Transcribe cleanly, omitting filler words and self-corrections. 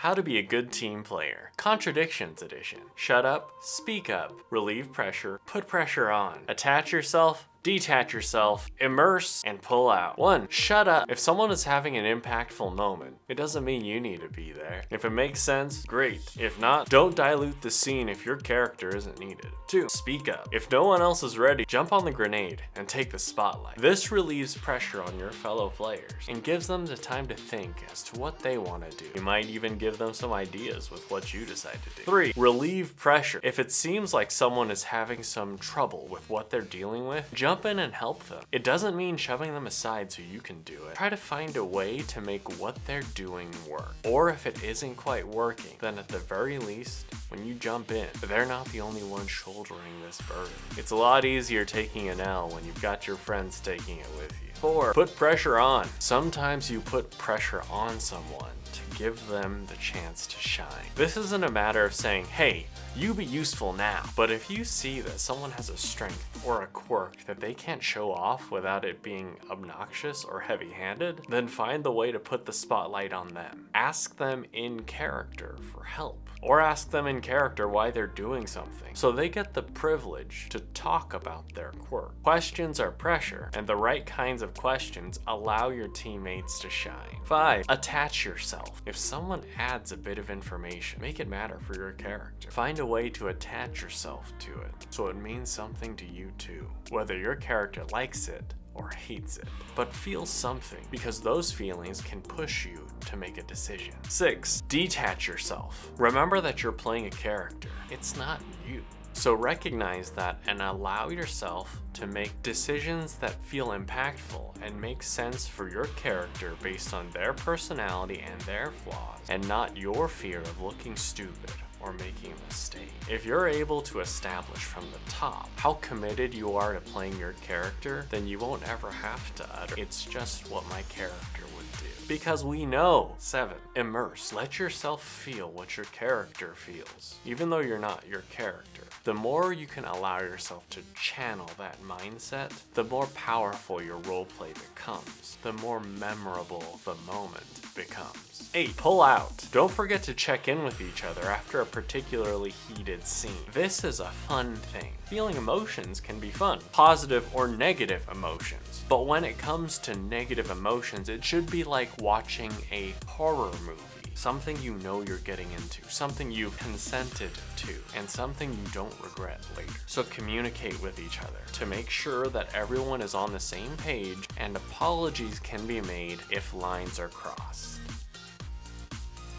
How to be a good team player. Contradictions edition. Shut up, speak up, relieve pressure, put pressure on, attach yourself, detach yourself, immerse, and pull out. 1. Shut up. If someone is having an impactful moment, it doesn't mean you need to be there. If it makes sense, great. If not, don't dilute the scene if your character isn't needed. 2. Speak up. If no one else is ready, jump on the grenade and take the spotlight. This relieves pressure on your fellow players and gives them the time to think as to what they want to do. You might even give them some ideas with what you decide to do. 3. Relieve pressure. If it seems like someone is having some trouble with what they're dealing with, jump in and help them. It doesn't mean shoving them aside so you can do it. Try to find a way to make what they're doing work. Or if it isn't quite working, then at the very least, when you jump in, they're not the only one shouldering this burden. It's a lot easier taking an L when you've got your friends taking it with you. 4. Put pressure on. Sometimes you put pressure on someone to give them the chance to shine. This isn't a matter of saying, hey, you be useful now. But if you see that someone has a strength or a quirk that they can't show off without it being obnoxious or heavy-handed, then find the way to put the spotlight on them. Ask them in character for help. Or ask them in character why they're doing something, so they get the privilege to talk about their quirk. Questions are pressure, and the right kinds of questions allow your teammates to shine. 5. Attach yourself. If someone adds a bit of information, make it matter for your character. Find a way to attach yourself to it, so it means something to you too, whether your character likes it or hates it, but feel something, because those feelings can push you to make a decision. 6. Detach yourself. Remember that you're playing a character. It's not you. So recognize that and allow yourself to make decisions that feel impactful and make sense for your character based on their personality and their flaws, and not your fear of looking stupid or making a mistake. If you're able to establish from the top how committed you are to playing your character, then you won't ever have to utter, "It's just what my character would do." Because we know. 7. Immerse. Let yourself feel what your character feels, even though you're not your character. The more you can allow yourself to channel that mindset, the more powerful your roleplay becomes, the more memorable the moment becomes. 8. Pull out. Don't forget to check in with each other after a particularly heated scene. This is a fun thing. Feeling emotions can be fun, positive or negative emotions. But when it comes to negative emotions, it should be like watching a horror movie. Something you know you're getting into, something you've consented to, and something you don't regret later. So communicate with each other to make sure that everyone is on the same page, and apologies can be made if lines are crossed.